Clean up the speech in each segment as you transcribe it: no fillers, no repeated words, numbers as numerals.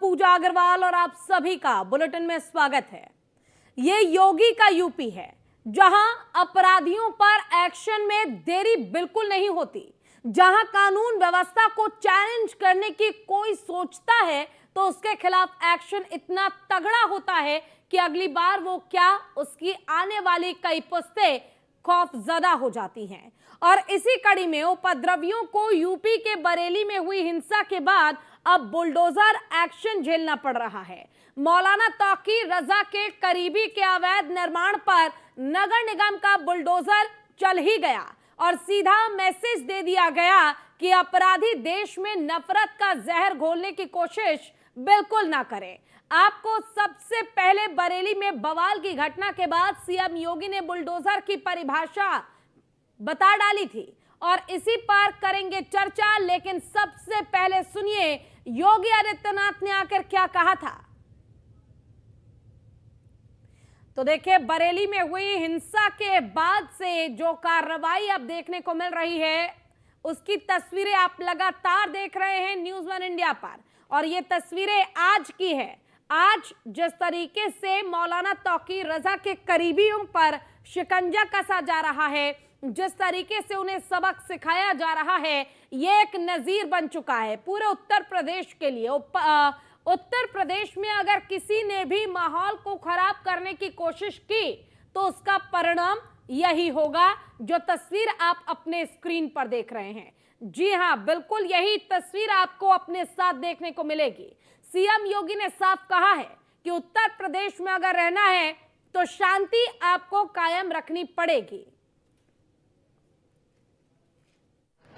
पूजा अग्रवाल और आप सभी का बुलेटिन में स्वागत है। ये योगी का यूपी है, जहां अपराधियों पर एक्शन में देरी बिल्कुल नहीं होती, जहां कानून व्यवस्था को चैलेंज करने की कोई सोचता है तो उसके खिलाफ एक्शन इतना तगड़ा होता है कि अगली बार वो क्या, उसकी आने वाली कई पुश्तें खौफजदा हो जाती हैं। और इसी कड़ी में उपद्रवियों को यूपी के बरेली में हुई हिंसा के बाद अब बुलडोजर एक्शन झेलना पड़ रहा है। मौलाना तौकीर रजा के करीबी के अवैध निर्माण पर नगर निगम का बुलडोजर चल ही गया और सीधा मैसेज दे दिया गया कि अपराधी देश में नफरत का जहर घोलने की कोशिश बिल्कुल ना करें। आपको सबसे पहले बरेली में बवाल की घटना के बाद सीएम योगी ने बुलडोजर की परिभाषा बता डाली थी और इसी पर करेंगे चर्चा। लेकिन सबसे पहले सुनिए योगी आदित्यनाथ ने आकर क्या कहा था। तो देखिए, बरेली में हुई हिंसा के बाद से जो कार्रवाई अब देखने को मिल रही है, उसकी तस्वीरें आप लगातार देख रहे हैं न्यूज़ वन इंडिया पर। और ये तस्वीरें आज की है। आज जिस तरीके से मौलाना तौकीर रजा के करीबियों पर शिकंजा कसा जा रहा है, जिस तरीके से उन्हें सबक सिखाया जा रहा है, ये एक नजीर बन चुका है पूरे उत्तर प्रदेश के लिए। उत्तर प्रदेश में अगर किसी ने भी माहौल को खराब करने की कोशिश की तो उसका परिणाम यही होगा जो तस्वीर आप अपने स्क्रीन पर देख रहे हैं। जी हां, बिल्कुल यही तस्वीर आपको अपने साथ देखने को मिलेगी। सीएम योगी ने साफ कहा है कि उत्तर प्रदेश में अगर रहना है तो शांति आपको कायम रखनी पड़ेगी।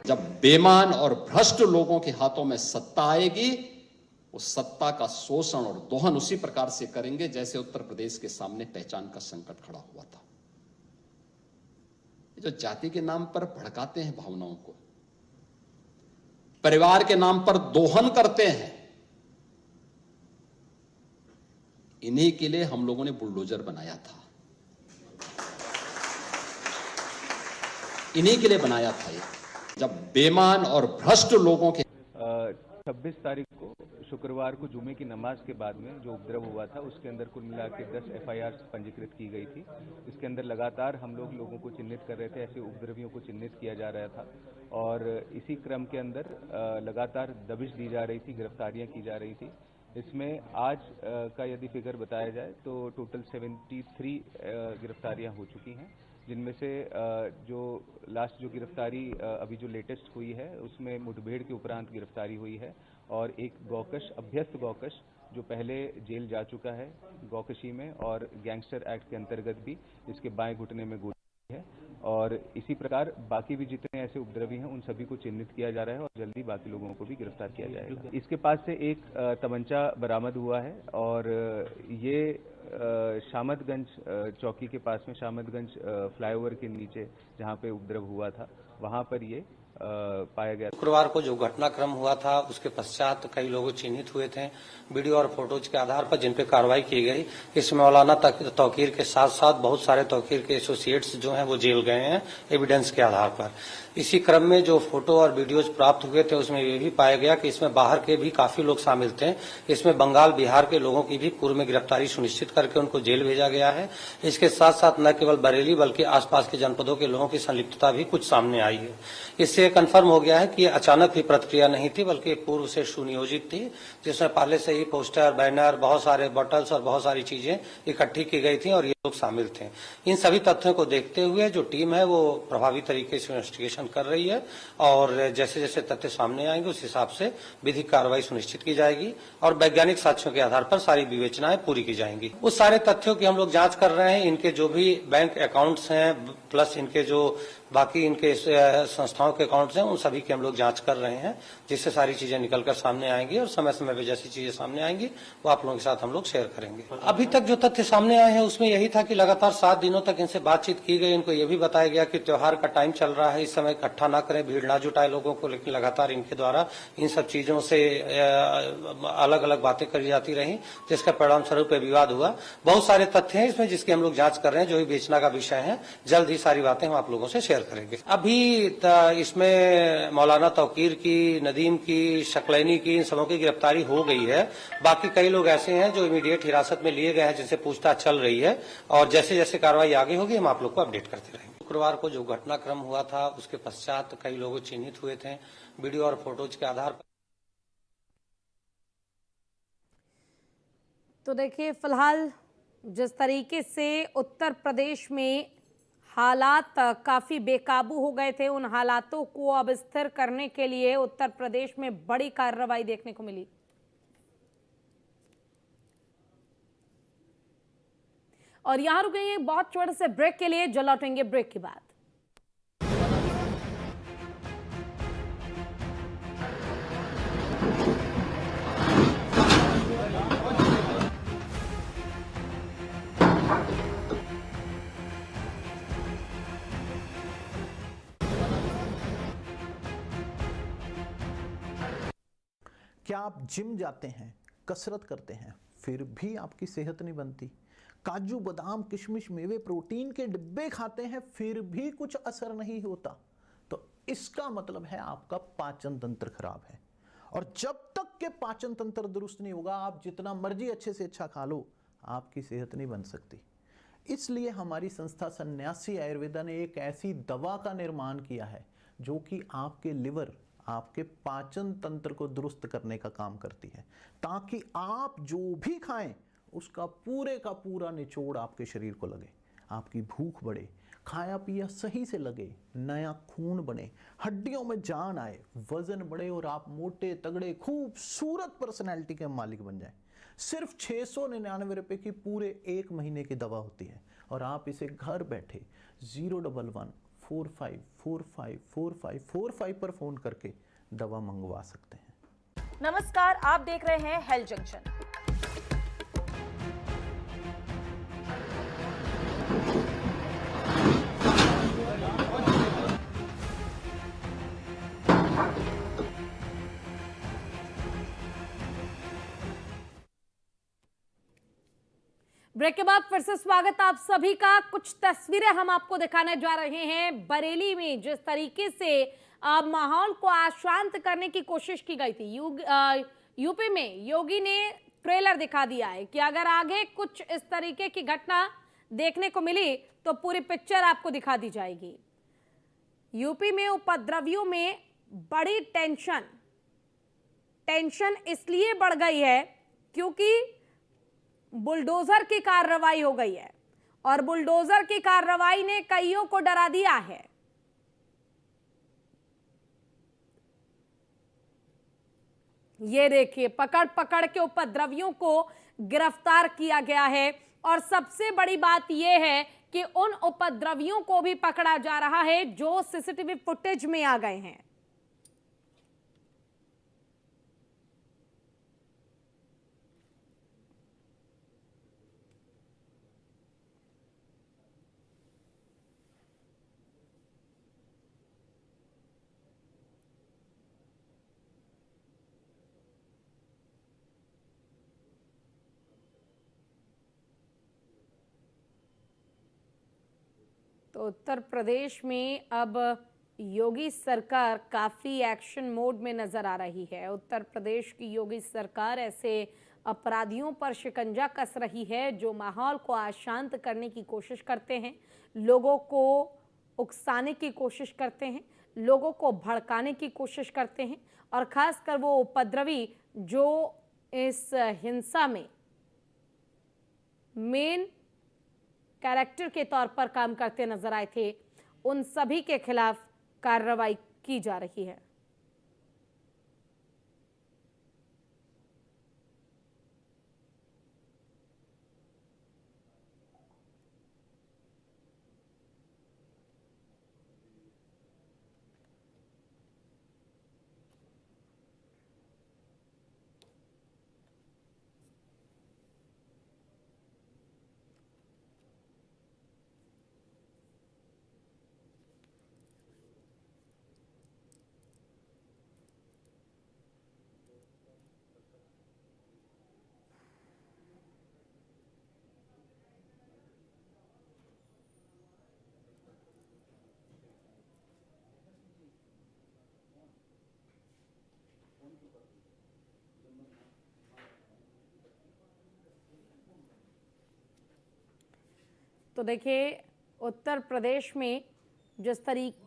जब बेईमान और भ्रष्ट लोगों के हाथों में सत्ता आएगी, उस सत्ता का शोषण और दोहन उसी प्रकार से करेंगे जैसे उत्तर प्रदेश के सामने पहचान का संकट खड़ा हुआ था। जो जाति के नाम पर भड़काते हैं भावनाओं को, परिवार के नाम पर दोहन करते हैं, इन्हीं के लिए हम लोगों ने बुलडोजर बनाया था। इन्हीं के लिए बनाया था ये। जब बेईमान और भ्रष्ट लोगों के 26 तारीख को शुक्रवार को जुमे की नमाज के बाद में जो उपद्रव हुआ था, उसके अंदर कुल मिला के 10 FIR पंजीकृत की गई थी। इसके अंदर लगातार हम लोगों को चिन्हित कर रहे थे, ऐसे उपद्रवियों को चिन्हित किया जा रहा था और इसी क्रम के अंदर लगातार दबिश दी जा रही थी, गिरफ्तारियां की जा रही थी। इसमें आज का यदि फिगर बताया जाए तो टोटल 73 गिरफ्तारियां हो चुकी हैं, जिनमें से जो लास्ट जो गिरफ्तारी अभी जो लेटेस्ट हुई है उसमें मुठभेड़ के उपरांत गिरफ्तारी हुई है और एक गौकश, अभ्यस्त गौकश जो पहले जेल जा चुका है गौकशी में और गैंगस्टर एक्ट के अंतर्गत भी इसके बाएं घुटने में गोली है। और इसी प्रकार बाकी भी जितने ऐसे उपद्रवी हैं उन सभी को चिन्हित किया जा रहा है और जल्दी बाकी लोगों को भी गिरफ्तार किया जाएगा। इसके पास से एक तमंचा बरामद हुआ है और ये शामतगंज चौकी के पास में, शामतगंज फ्लाईओवर के नीचे जहां पे उपद्रव हुआ था, वहां पर ये पाया गया। शुक्रवार को जो घटनाक्रम हुआ था उसके पश्चात कई लोग चिन्हित हुए थे वीडियो और फोटोज के आधार पर, जिन पे कार्रवाई की गई। इसमें मौलाना तौकीर के साथ साथ बहुत सारे तौकीर के एसोसिएट्स जो हैं वो जेल गए हैं एविडेंस के आधार पर। इसी क्रम में जो फोटो और वीडियोज प्राप्त हुए थे उसमें ये भी पाया गया कि इसमें बाहर के भी काफी लोग शामिल थे। इसमें बंगाल, बिहार के लोगों की भी पूर्व में गिरफ्तारी सुनिश्चित करके उनको जेल भेजा गया है। इसके साथ साथ न केवल बरेली बल्कि आसपास के जनपदों के लोगों की संलिप्तता भी कुछ सामने आई है। इससे कंफर्म हो गया है कि ये अचानक ही प्रतिक्रिया नहीं थी बल्कि पूर्व से सुनियोजित थी, जिसमें पहले से ही पोस्टर, बैनर, बहुत सारे बॉटल्स और बहुत सारी चीजें इकट्ठी की गई थी और ये लोग शामिल थे। इन सभी तथ्यों को देखते हुए जो टीम है वो प्रभावी तरीके से इन्वेस्टिगेशन कर रही है और जैसे जैसे तथ्य सामने आएंगे उस हिसाब से विधिक कार्रवाई सुनिश्चित की जाएगी और वैज्ञानिक साक्ष्यों के आधार पर सारी विवेचनाएं पूरी की जाएंगी। उस सारे तथ्यों की हम लोग जांच कर रहे हैं। इनके जो भी बैंक अकाउंट्स हैं प्लस इनके जो बाकी इनके संस्थाओं के अकाउंट्स हैं उन सभी की हम लोग जांच कर रहे हैं, जिससे सारी चीजें निकलकर सामने आएंगी और समय समय पर जैसी चीजें सामने आएंगी वो आप लोगों के साथ हम लोग शेयर करेंगे। अभी तक जो तथ्य सामने आए हैं उसमें यही था था कि लगातार 7 दिनों तक इनसे बातचीत की गई। इनको ये भी बताया गया कि त्योहार का टाइम चल रहा है, इस समय इकट्ठा ना करें, भीड़ ना जुटाए लोगों को, लेकिन लगातार इनके द्वारा इन सब चीजों से अलग अलग बातें करी जाती रही, जिसका परिणाम स्वरूप विवाद हुआ। बहुत सारे तथ्य हैं इसमें जिसकी हम लोग जांच कर रहे हैं, जो भी बेचना का विषय है। जल्द ही सारी बातें हम आप लोगों से शेयर करेंगे। अभी इसमें मौलाना तौकीर की, नदीम की, शकलैनी की, इन सबों की गिरफ्तारी हो गई है। बाकी कई लोग ऐसे हैं जो इमीडिएट हिरासत में लिए गए हैं, जिनसे पूछताछ चल रही है, और जैसे जैसे कार्रवाई आगे होगी हम आप लोग को अपडेट करते रहेंगे। शुक्रवार को जो घटनाक्रम हुआ था उसके पश्चात कई लोग चिन्हित हुए थे। वीडियो और फोटोज के आधार पर तो देखिए, फिलहाल जिस तरीके से उत्तर प्रदेश में हालात काफी बेकाबू हो गए थे, उन हालातों को अब स्थिर करने के लिए उत्तर प्रदेश में बड़ी कार्रवाई देखने को मिली। और यहां रुकेंगे बहुत छोटे से ब्रेक के लिए, जो लौटेंगे ब्रेक के बाद। क्या आप जिम जाते हैं, कसरत करते हैं, फिर भी आपकी सेहत नहीं बनती? काजू बादाम किशमिश मेवे प्रोटीन के डिब्बे खाते हैं, फिर भी कुछ असर नहीं होता? तो इसका मतलब है आपका पाचन तंत्र खराब है। और जब तक के पाचन तंत्र दुरुस्त नहीं होगा, आप जितना मर्जी अच्छे से अच्छा खा लो, आपकी सेहत नहीं बन सकती। इसलिए हमारी संस्था सन्यासी आयुर्वेदा ने एक ऐसी दवा का निर्माण किया है जो कि आपके लिवर, आपके पाचन तंत्र को दुरुस्त करने का काम करती है, ताकि आप जो भी खाएं उसका पूरे का पूरा निचोड़ आपके शरीर को लगे, आपकी भूख बढ़े, खाया पिया सही से लगे, नया खून बने, हड्डियों में जान आए, वजन बढ़े और आप मोटे तगड़े खूबसूरत पर्सनैलिटी के मालिक बन जाएं। सिर्फ 699 रुपए की पूरे 1 महीने की दवा होती है और आप इसे घर बैठे 011-45454545 पर फोन करके दवा मंगवा सकते हैं। नमस्कार, आप देख रहे हैं हेल्थ जंक्शन। ब्रेक के बाद फिर से स्वागत आप सभी का। कुछ तस्वीरें हम आपको दिखाने जा रहे हैं। बरेली में जिस तरीके से माहौल को अशांत करने की कोशिश की गई थी, यूपी में योगी ने ट्रेलर दिखा दिया है कि अगर आगे कुछ इस तरीके की घटना देखने को मिली तो पूरी पिक्चर आपको दिखा दी जाएगी। यूपी में उपद्रवियों में बड़ी टेंशन इसलिए बढ़ गई है क्योंकि बुलडोजर की कार्रवाई हो गई है और बुलडोजर की कार्रवाई ने कईयों को डरा दिया है। ये देखिए, पकड़ पकड़ के उपद्रवियों को गिरफ्तार किया गया है और सबसे बड़ी बात यह है कि उन उपद्रवियों को भी पकड़ा जा रहा है जो सीसीटीवी फुटेज में आ गए हैं। तो उत्तर प्रदेश में अब योगी सरकार काफी एक्शन मोड में नजर आ रही है। उत्तर प्रदेश की योगी सरकार ऐसे अपराधियों पर शिकंजा कस रही है जो माहौल को अशांत करने की कोशिश करते हैं, लोगों को उकसाने की कोशिश करते हैं, लोगों को भड़काने की कोशिश करते हैं और खासकर वो उपद्रवी जो इस हिंसा में मेन कैरेक्टर के तौर पर काम करते नजर आए थे, उन सभी के खिलाफ कार्रवाई की जा रही है। तो देखिए उत्तर प्रदेश में जिस तरीके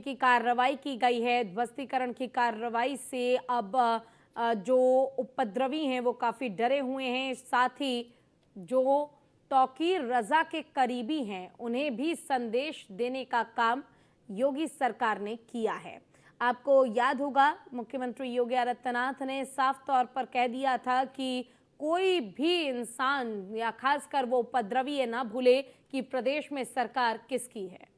की कार्रवाई की गई है, ध्वस्तीकरण की कार्रवाई से अब जो उपद्रवी हैं वो काफ़ी डरे हुए हैं। साथ ही जो तौकीर रजा के करीबी हैं उन्हें भी संदेश देने का काम योगी सरकार ने किया है। आपको याद होगा मुख्यमंत्री योगी आदित्यनाथ ने साफ तौर पर कह दिया था कि कोई भी इंसान या खासकर वो उपद्रवी ये ना भूले कि प्रदेश में सरकार किसकी है।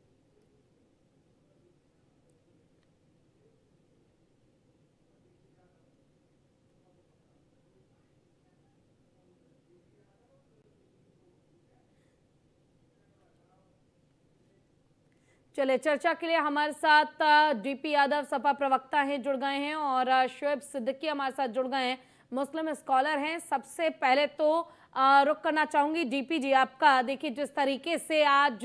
चले चर्चा के लिए हमारे साथ डीपी यादव सपा प्रवक्ता हैं जुड़ गए हैं और शोएब सिद्दीकी हमारे साथ जुड़ गए हैं, मुस्लिम स्कॉलर हैं। सबसे पहले तो रुक करना चाहूंगी डीपी जी आपका। देखिए जिस तरीके से आज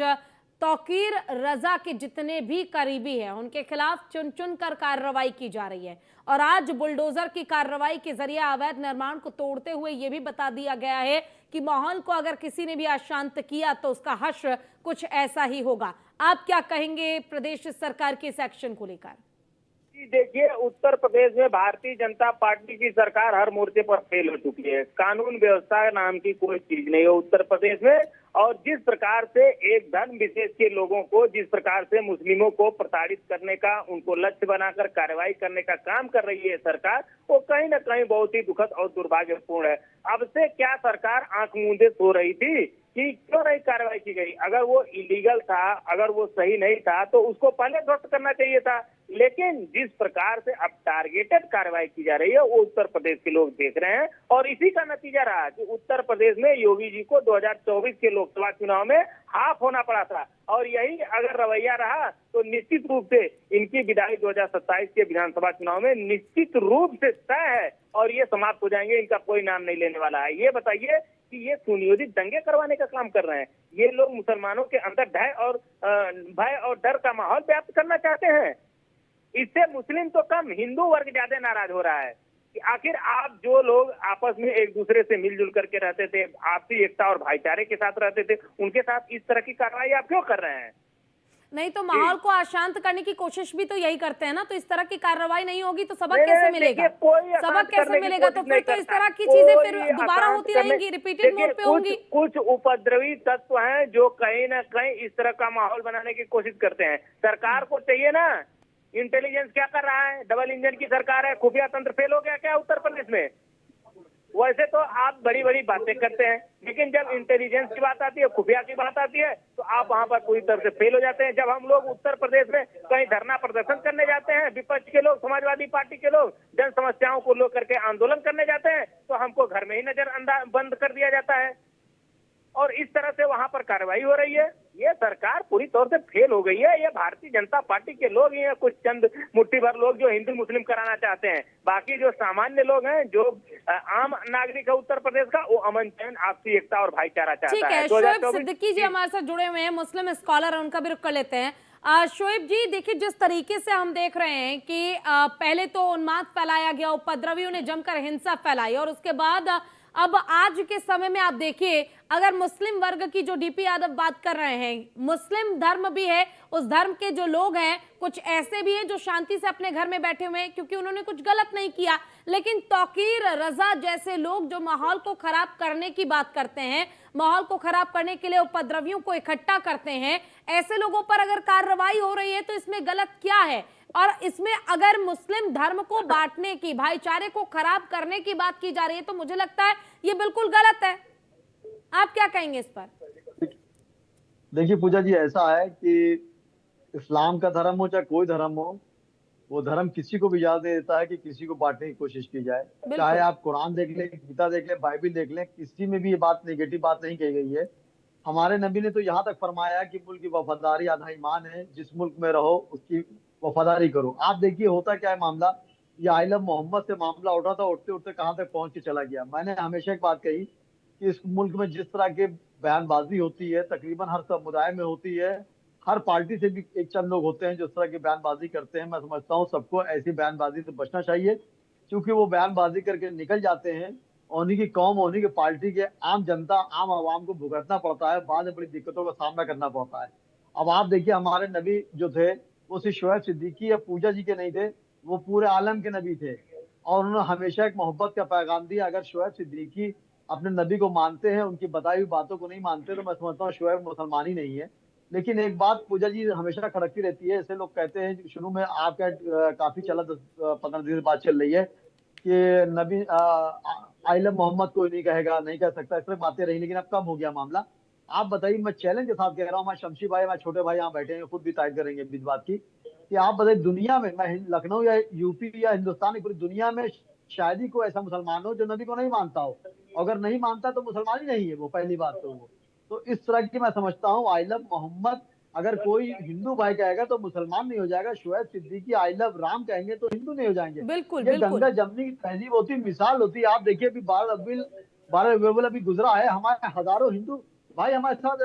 तौकीर रजा के जितने भी करीबी हैं उनके खिलाफ चुन चुन कर कार्रवाई की जा रही है और आज बुलडोजर की कार्रवाई के जरिए अवैध निर्माण को तोड़ते हुए ये भी बता दिया गया है कि माहौल को अगर किसी ने भी अशांत किया तो उसका हश्र कुछ ऐसा ही होगा। आप क्या कहेंगे प्रदेश सरकार के इस एक्शन को लेकर? देखिए उत्तर प्रदेश में भारतीय जनता पार्टी की सरकार हर मोर्चे पर फेल हो चुकी है। कानून व्यवस्था नाम की कोई चीज नहीं है उत्तर प्रदेश में। और जिस प्रकार से एक धर्म विशेष के लोगों को, जिस प्रकार से मुस्लिमों को प्रताड़ित करने का, उनको लक्ष्य बनाकर कार्रवाई करने का काम कर रही है सरकार, वो कहीं न कहीं बहुत ही दुखद और दुर्भाग्यपूर्ण है। अब से क्या सरकार आंख मूंदे सो रही थी कि क्यों नहीं कार्रवाई की गई? अगर वो इलीगल था, अगर वो सही नहीं था तो उसको पहले ध्वस्त करना चाहिए था। लेकिन जिस प्रकार से अब टारगेटेड कार्रवाई की जा रही है वो उत्तर प्रदेश के लोग देख रहे हैं और इसी का नतीजा रहा कि उत्तर प्रदेश में योगी जी को 2024 के लोकसभा चुनाव में हाफ होना पड़ा था। और यही अगर रवैया रहा तो निश्चित रूप से इनकी विदाई 2027 के विधानसभा चुनाव में निश्चित रूप से तय है और ये समाप्त हो जाएंगे, इनका कोई नाम नहीं लेने वाला है। ये बताइए कि ये सुनियोजित दंगे करवाने का काम कर रहे हैं। ये लोग मुसलमानों के अंदर भय और डर का माहौल व्याप्त करना चाहते हैं। इससे मुस्लिम तो कम हिंदू वर्ग ज्यादा नाराज हो रहा है कि आखिर आप जो लोग आपस में एक दूसरे से मिलजुल करके रहते थे, आपसी एकता और भाईचारे के साथ रहते थे, उनके साथ इस तरह की कार्रवाई आप क्यों कर रहे हैं? नहीं तो माहौल को अशांत करने की कोशिश भी तो यही करते हैं ना। तो इस तरह की कार्रवाई नहीं होगी तो सबक कैसे मिलेगा? सबक कैसे मिलेगा? तो फिर तो इस तरह की चीजें फिर दोबारा होती रहेंगी, रिपीटेड मोड पे होंगी। कुछ उपद्रवी तत्व हैं जो कहीं ना कहीं इस तरह का माहौल बनाने की कोशिश करते हैं। सरकार को चाहिए ना, इंटेलिजेंस क्या कर रहा है? डबल इंजन की सरकार है, खुफिया तंत्र फेल हो गया क्या उत्तर प्रदेश में? वैसे तो आप बड़ी बड़ी बातें करते हैं लेकिन जब इंटेलिजेंस की बात आती है, खुफिया की बात आती है तो आप वहां पर पूरी तरह से फेल हो जाते हैं। जब हम लोग उत्तर प्रदेश में कहीं धरना प्रदर्शन करने जाते हैं, विपक्ष के लोग, समाजवादी पार्टी के लोग जन समस्याओं को लेकर के आंदोलन करने जाते हैं तो हमको घर में ही बंद कर दिया जाता है और इस तरह से वहां पर कार्रवाई हो रही है। ये सरकार पूरी तौर से फेल हो गई है। ये भारतीय जनता पार्टी के लोग ही हैं, कुछ चंद मुट्ठी भर लोग जो हिंदू मुस्लिम कराना चाहते हैं। बाकी जो सामान्य लोग हैं, जो आम नागरिक है उत्तर प्रदेश का, वो अमन चैन, आपसी एकता और भाईचारा चाहता है। ठीक है, शोएब सिद्दीकी जी हमारे साथ जुड़े हुए हैं, मुस्लिम स्कॉलर है, उनका भी रुख कर लेते हैं। शोएब जी देखिए जिस तरीके से हम देख रहे हैं कि पहले तो उन्माद फैलाया गया, उपद्रवियों ने जमकर हिंसा फैलाई और उसके बाद अब आज के समय में आप देखिए अगर मुस्लिम वर्ग की जो डीपी यादव बात कर रहे हैं, मुस्लिम धर्म भी है, उस धर्म के जो लोग हैं कुछ ऐसे भी हैं जो शांति से अपने घर में बैठे हुए हैं क्योंकि उन्होंने कुछ गलत नहीं किया, लेकिन तौकीर रजा जैसे लोग जो माहौल को खराब करने की बात करते हैं, माहौल को खराब करने के लिए उपद्रवियों को इकट्ठा करते हैं, ऐसे लोगों पर अगर कार्रवाई हो रही है तो इसमें गलत क्या है? और इसमें अगर मुस्लिम धर्म को बांटने की, भाईचारे को खराब करने की बात की जा रही है तो मुझे लगता है ये बिल्कुल गलत है। आप क्या कहेंगे इस पर? देखिए पूजा जी, ऐसा है कि इस्लाम का धर्म हो चाहे कोई धर्म हो, वो धर्म किसी को भी इजाजत दे देता है कि किसी को बांटने की कोशिश की जाए। चाहे आप कुरान देख लें, गीता देख लें, बाइबिल देख लें, किसी में भी ये बात नेगेटिव बात नहीं कही गई है। हमारे नबी ने तो यहाँ तक फरमाया कि मुल्क की वफादारी आधा ईमान है, जिस मुल्क में रहो उसकी वफादारी करो। आप देखिए होता क्या है मामला, ये आइलम मोहम्मद से मामला उठा था, उठते उठते कहाँ तक पहुंच के चला गया। मैंने हमेशा एक बात कही कि इस मुल्क में जिस तरह के बयानबाजी होती है तकरीबन हर समुदाय में होती है, हर पार्टी से भी एक चंद लोग होते हैं जो इस तरह की बयानबाजी करते हैं। मैं समझता हूँ सबको ऐसी बयानबाजी से बचना चाहिए, क्योंकि वो बयानबाजी करके निकल जाते हैं उन्हीं की कौम, उन्हीं की पार्टी के आम जनता, आम आवाम को भुगतना पड़ता है, बाद में बड़ी दिक्कतों का सामना करना पड़ता है। अब आप देखिए, हमारे नबी जो थे वो सिर्फ शोएब सिद्दीकी या पूजा जी के नहीं थे, वो पूरे आलम के नबी थे, और उन्होंने हमेशा एक मोहब्बत का पैगाम दिया। अगर शोएब सिद्दीकी अपने नबी को मानते हैं, उनकी बताई हुई बातों को नहीं मानते, तो मैं समझता हूँ शोएब मुसलमान ही नहीं है। लेकिन एक बात पूजा जी हमेशा खड़कती रहती है, ऐसे लोग कहते हैं, शुरू में आपका काफी चला, 10-15 दिन बाद चल रही है कि नबी आई लव मोहम्मद कोई नहीं कहेगा, नहीं कह सकता, इस तरह बातें रही, लेकिन अब कम हो गया मामला। आप बताइए, मैं चैलेंज के साथ कह रहा हूँ, हमारे शमशी भाई, हमारे छोटे भाई यहाँ बैठे हैं, खुद भी तायद करेंगे इस बात की, कि आप बताइए दुनिया में, मैं लखनऊ या यूपी या हिंदुस्तान की पूरी दुनिया में शायद ही कोई ऐसा मुसलमान हो जो नबी को नहीं मानता हो। अगर नहीं मानता तो मुसलमान ही नहीं है वो, पहली बात तो वो। तो इस तरह की मैं समझता हूँ, आई लव मोहम्मद अगर कोई हिंदू भाई कहेगा तो मुसलमान नहीं हो जाएगा, शोएब सिद्दीकी आई लव राम कहेंगे तो हिंदू नहीं हो जाएंगे। बिल्कुल ये बिल्कुल। गंगा जमनी की तहजीब होती, मिसाल होती है। आप देखिए, अभी 12 रबीउल अभी गुजरा है, हमारे हजारों हिंदू भाई हमारे साथ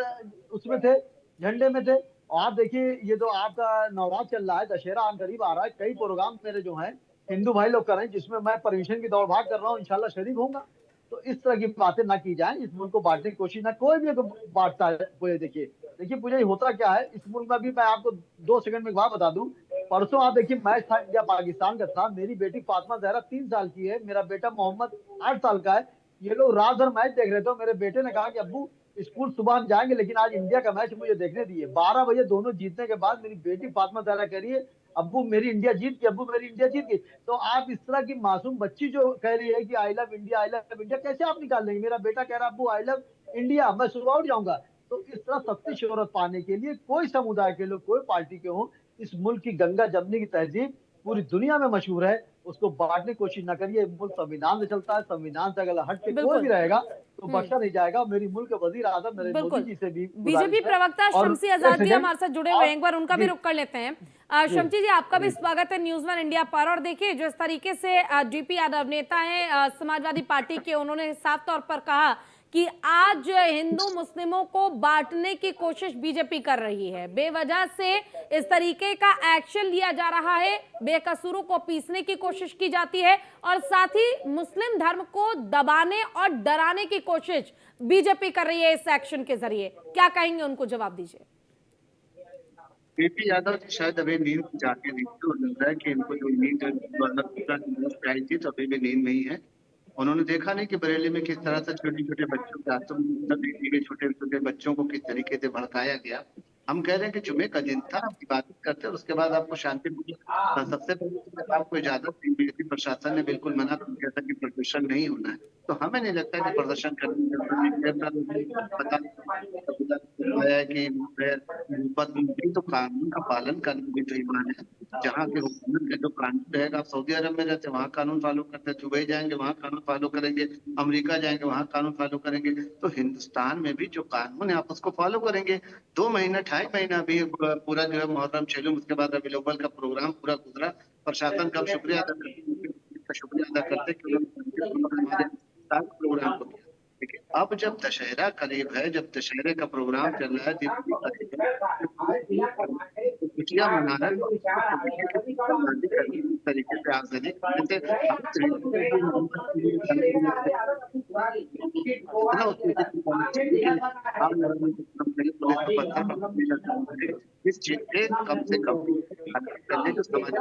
उसमें थे, झंडे में थे। और आप देखिए, ये जो आपका नवरात्र चल रहा है, दशहरा आन करीब आ रहा है, कई प्रोग्राम मेरे जो हैं हिंदू भाई लोग कर रहे हैं, जिसमें मैं परमिशन की दौड़ भाग कर रहा हूँ, इंशाल्लाह शरीक होऊंगा। तो इस तरह की बातें ना की जाए, इस मुल्क को बांटने की कोशिश ना, कोई भी एक बांटता है। पूरे देखिए देखिए पूजा, होता क्या है इस मुल्क में, भी मैं आपको 2 सेकंड में एक बात बता दूं। परसों आप देखिए, मैच था इंडिया पाकिस्तान का था, मेरी बेटी फातिमा जहरा 3 साल की है, मेरा बेटा मोहम्मद 8 साल का है। ये लोग रात भर मैच देख रहे थे, मेरे बेटे ने कहा कि अब्बू स्कूल सुबह हम जाएंगे, लेकिन आज इंडिया का मैच मुझे देखने दिए। 12 बजे दोनों जीतने के बाद मेरी बेटी फातिमा जहरा कह रही है, अब्बू मेरी इंडिया जीत गई, अब्बू मेरी इंडिया जीत गई। तो आप इस तरह की मासूम बच्ची जो कह रही है कि I love India, I love India, कैसे आप निकाल लेंगे? मेरा बेटा कह रहा है अब्बू आई लव इंडिया, मैं सुबह उठ जाऊंगा। तो इस तरह सत्ती शोहरत पाने के लिए कोई समुदाय के लोग, कोई पार्टी के हों, इस मुल्क की गंगा जमनी की तहजीब पूरी दुनिया में मशहूर है, उसको बांटने की कोशिश ना करिए। मुल्क संविधान से चलता है, संविधान से अगर हट के कोई भी रहेगा तो बख्शा नहीं जाएगा। मेरी मुल्क के वजीर आजम नरेंद्र मोदी जी से भी बीजेपी प्रवक्ता शमसी आजाद जी हमारे साथ जुड़े हुए हैं, एक बार उनका भी रुख कर लेते हैं। शमसी जी, आपका भी स्वागत है न्यूज़ 1 इंडिया पर। और देखिए, जो इस तरीके से डीपी यादव नेता है समाजवादी पार्टी के, उन्होंने साफ तौर पर कहा कि आज हिंदू मुस्लिमों को बांटने की कोशिश बीजेपी कर रही है, बेवजह से इस तरीके का एक्शन लिया जा रहा है, बेकसूरों को पीसने की कोशिश की जाती है, और साथ ही मुस्लिम धर्म को दबाने और डराने की कोशिश बीजेपी कर रही है इस एक्शन के जरिए। क्या कहेंगे, उनको जवाब दीजिए। पीपी यादव जी शायद अभी नींद जाके नहीं, तो लग रहा है कि इनको जो नींद आई थी तो अभी भी नींद नहीं है। उन्होंने देखा नहीं कि बरेली में किस तरह से छोटे छोटे बच्चों के छोटे छोटे बच्चों को किस तरीके से भड़काया गया। हम कह रहे हैं कि जुमे का दिन था, आप इबादत करते हैं, उसके बाद आपको शांति सबसे पहले आपको इजाजत दी, प्रशासन ने बिल्कुल मना किया था कि प्रदर्शन नहीं होना है। तो हमें नहीं लगता कि प्रदर्शन करने तो कानून का पालन करने भी तो ईमान है। जहाँ के हुकूमत का जो कानून रहेगा, आप सऊदी अरब में रहते हैं वहाँ कानून फॉलो करते हैं, दुबई जाएंगे वहाँ कानून फॉलो करेंगे, अमेरिका जाएंगे वहाँ कानून फॉलो करेंगे। तो हिंदुस्तान में भी जो कानून है आप उसको फॉलो करेंगे। 2 महीना 2.5 महीना भी पूरा जो है मुहर्रम चलूम, उसके बाद रबीउल अव्वल का प्रोग्राम पूरा गुजरा। प्रशासन का शुक्रिया अदा करते प्रोग्राम को किया। लेकिन अब जब दशहरा करीब है, जब दशहरे का प्रोग्राम चल रहा है, खुशियां मना रहे तरीके से आजादी इस चीज पे कम से कम करने जो समाज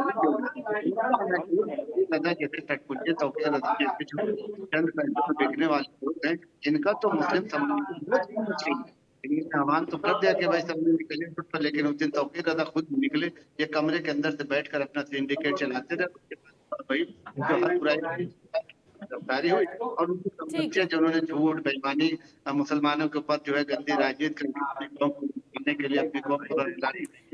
देखने वाले लोग हैं, इनका तो मुस्लिम समाज आह्वान तो कर दिया कि भाई सब निकले, लेकिन उस दिन तौकीर रजा खुद निकले, ये कमरे के अंदर से बैठकर अपना सिंडिकेट चलाते रहे। भाई गिरफ्तारी हुई और उनके जिन्होंने झूठ बेईमानी मुसलमानों के ऊपर जो है गंदी राजनीति करने के लिए अपनी कौम को।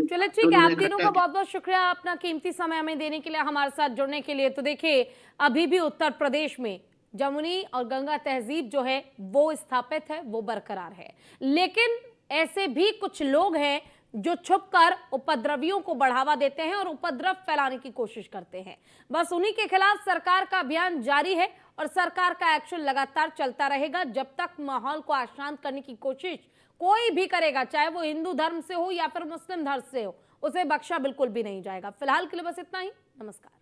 चलिए ठीक है, आप तीनों का बहुत बहुत शुक्रिया अपना कीमती समय हमें देने के लिए, हमारे साथ जुड़ने के लिए। तो देखिए, अभी भी उत्तर प्रदेश में जमुनी और गंगा तहजीब जो है वो स्थापित है, वो बरकरार है, लेकिन ऐसे भी कुछ लोग हैं जो छुपकर उपद्रवियों को बढ़ावा देते हैं और उपद्रव फैलाने की कोशिश करते हैं। बस उन्हीं के खिलाफ सरकार का अभियान जारी है और सरकार का एक्शन लगातार चलता रहेगा जब तक माहौल को अशांत करने की कोशिश कोई भी करेगा, चाहे वो हिंदू धर्म से हो या फिर मुस्लिम धर्म से हो, उसे बख्शा बिल्कुल भी नहीं जाएगा। फिलहाल के लिए बस इतना ही। नमस्कार।